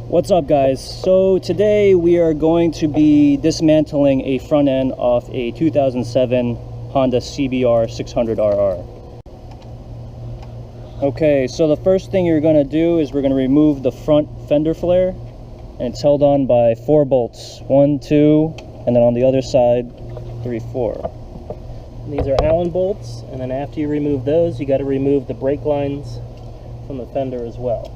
What's up, guys? So today we are going to be dismantling a front end of a 2007 Honda CBR 600RR. Okay, so the first thing you're going to do is we're going to remove the front fender flare, and it's held on by 4 bolts. 1, 2, and then on the other side 3, 4. These are Allen bolts, and then after you remove those, you got to remove the brake lines from the fender as well.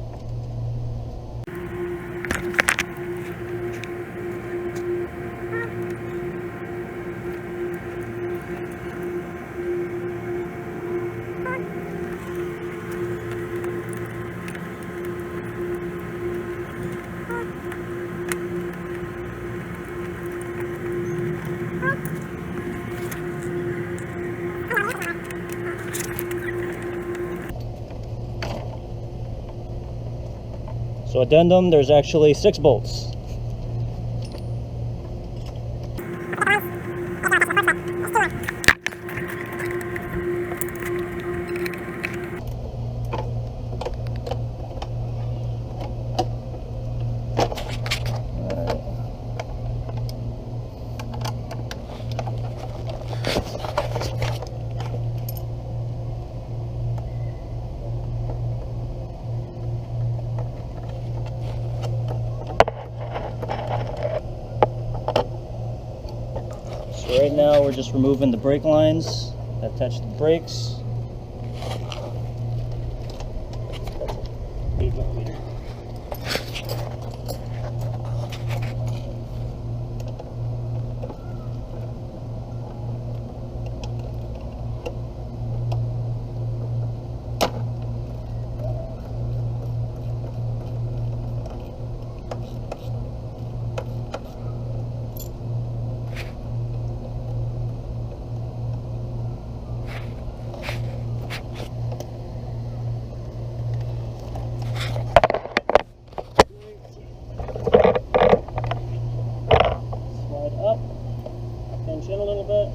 So addendum, there's actually 6 bolts. So right now we're just removing the brake lines that attach to the brakes. 8mm. In a little bit,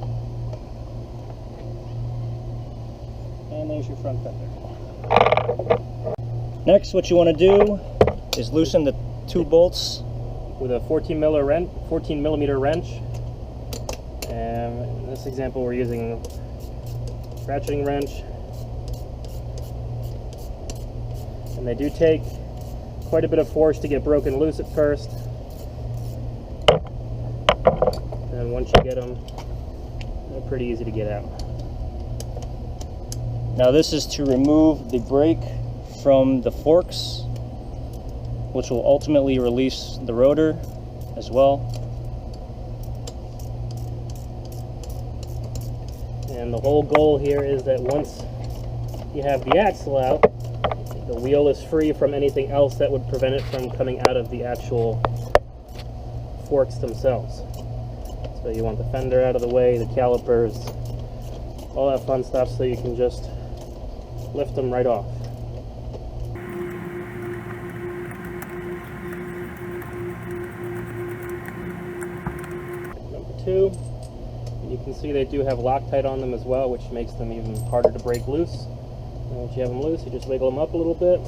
and there's your front fender. Next, what you want to do is loosen the 2 bolts With a 14mm wrench, and in this example we're using a ratcheting wrench, and they do take quite a bit of force to get broken loose at first. And once you get them, they're pretty easy to get out. Now this is to remove the brake from the forks, which will ultimately release the rotor as well. And the whole goal here is that once you have the axle out, the wheel is free from anything else that would prevent it from coming out of the actual forks themselves. So you want the fender out of the way, the calipers, all that fun stuff, so you can just lift them right off. Number 2, you can see they do have Loctite on them as well, which makes them even harder to break loose. And once you have them loose, you just wiggle them up a little bit,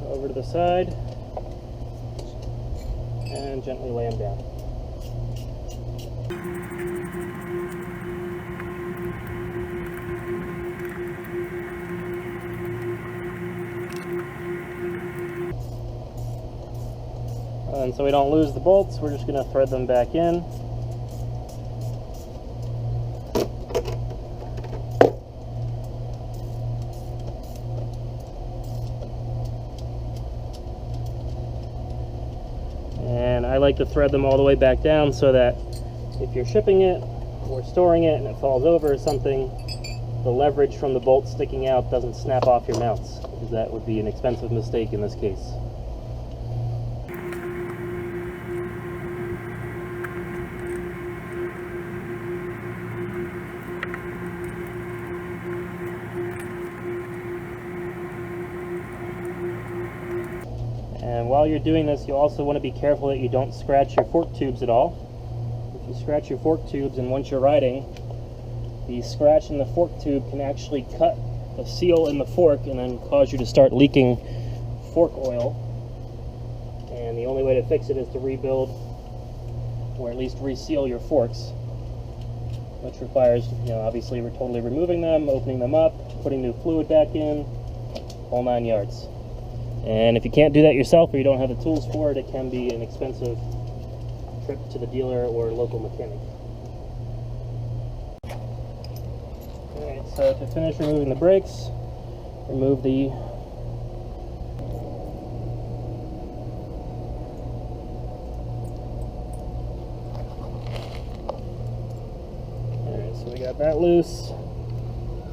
over to the side, and gently lay them down. And so we don't lose the bolts, we're just going to thread them back in. And I like to thread them all the way back down so that if you're shipping it or storing it and it falls over or something, the leverage from the bolt sticking out doesn't snap off your mounts, because that would be an expensive mistake in this case. And while you're doing this, you also want to be careful that you don't scratch your fork tubes at all. If you scratch your fork tubes, and once you're riding, the scratch in the fork tube can actually cut the seal in the fork and then cause you to start leaking fork oil. And the only way to fix it is to rebuild, or at least reseal your forks, which requires, obviously we're totally removing them, opening them up, putting new fluid back in, whole 9 yards. And if you can't do that yourself, or you don't have the tools for it, it can be an expensive trip to the dealer or local mechanic. Alright, so to finish removing the brakes, remove the Alright, so we got that loose.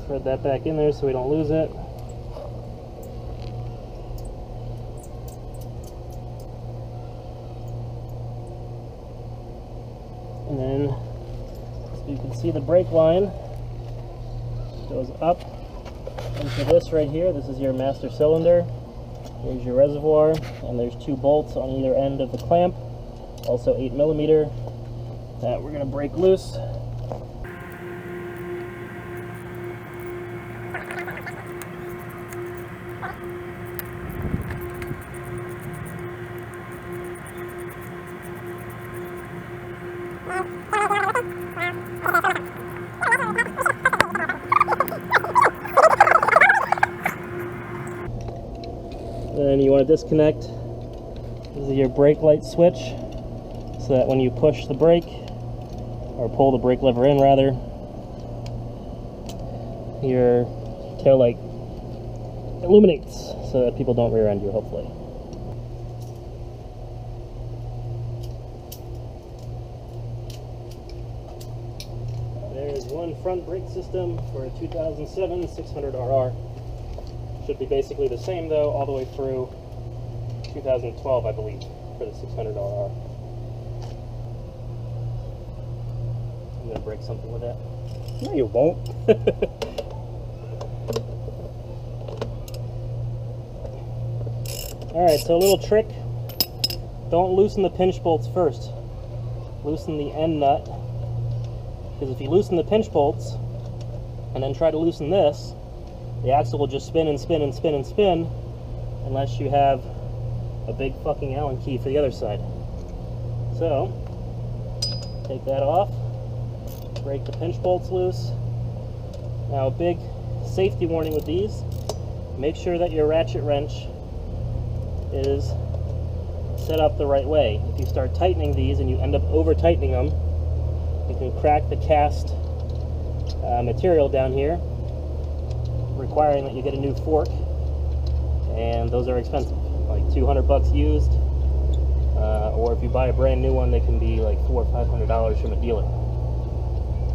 Thread that back in there so we don't lose it. And then, so you can see the brake line goes up into this right here. This is your master cylinder. Here's your reservoir, and there's 2 bolts on either end of the clamp, also 8mm, that we're going to break loose. Then you want to disconnect. This is your brake light switch, so that when you push the brake, or pull the brake lever in rather, your tail light illuminates so that people don't rear end you, hopefully. There's one front brake system for a 2007 600RR. Should be basically the same though, all the way through 2012, I believe, for the 600RR. I'm gonna break something with that. No, you won't. Alright, so a little trick. Don't loosen the pinch bolts first. Loosen the end nut. Because if you loosen the pinch bolts, and then try to loosen this, the axle will just spin and spin and spin and spin, unless you have a big fucking Allen key for the other side. So, take that off, break the pinch bolts loose. Now a big safety warning with these, make sure that your ratchet wrench is set up the right way. If you start tightening these and you end up over tightening them, you can crack the cast material down here, requiring that you get a new fork, and those are expensive, like $200 used, or if you buy a brand new one, they can be like $400 or $500 from a dealer.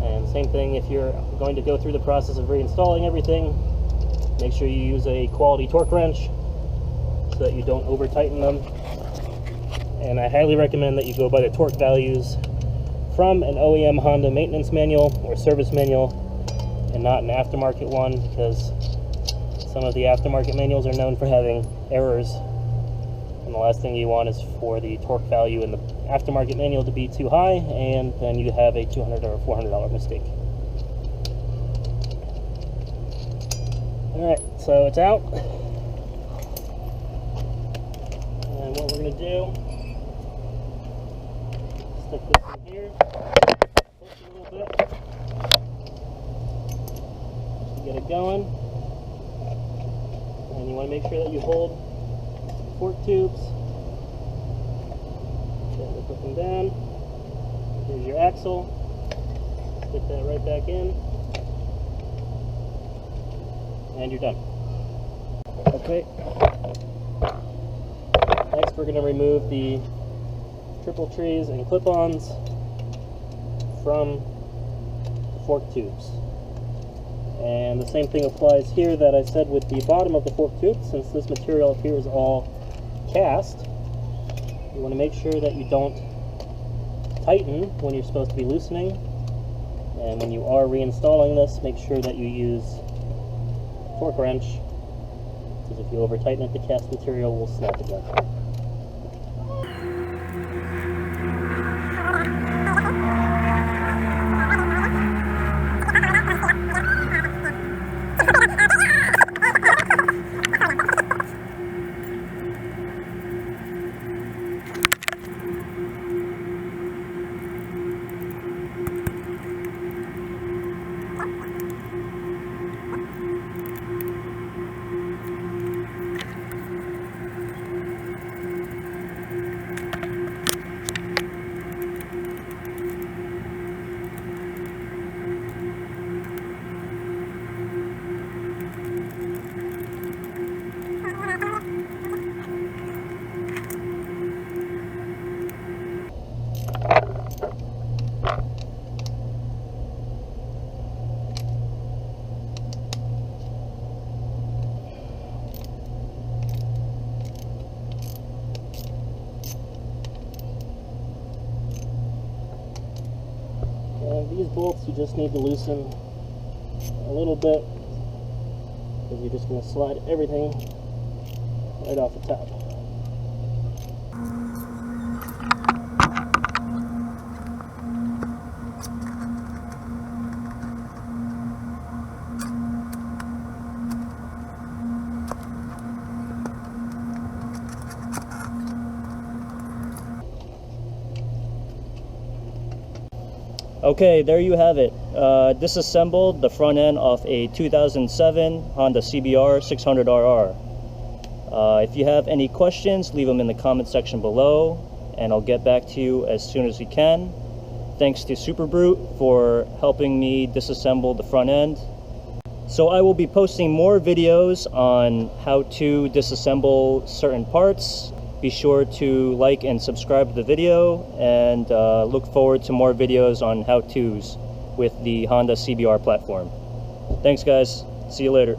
And same thing if you're going to go through the process of reinstalling everything, make sure you use a quality torque wrench so that you don't over tighten them. And I highly recommend that you go by the torque values from an OEM Honda maintenance manual or service manual, and not an aftermarket one, because some of the aftermarket manuals are known for having errors, and the last thing you want is for the torque value in the aftermarket manual to be too high, and then you have a $200 or $400 mistake. Alright, so it's out, and what we're going to do, stick this in here, push it a little bit, get it going, and you want to make sure that you hold fork tubes, gently put them down. Here's your axle, stick that right back in, and you're done. Okay, next we're going to remove the triple trees and clip-ons from the fork tubes. And the same thing applies here that I said with the bottom of the fork tube. Since this material up here is all cast, you want to make sure that you don't tighten when you're supposed to be loosening. And when you are reinstalling this, make sure that you use a torque wrench, because if you over tighten it, the cast material will snap again. these bolts you just need to loosen a little bit, because you're just going to slide everything right off the top. Okay, there you have it. Disassembled the front end of a 2007 Honda CBR 600RR. If you have any questions, leave them in the comment section below, and I'll get back to you as soon as we can. Thanks to SuperBrute for helping me disassemble the front end. So I will be posting more videos on how to disassemble certain parts. Be sure to like and subscribe to the video, and look forward to more videos on how-tos with the Honda CBR platform. Thanks guys, see you later.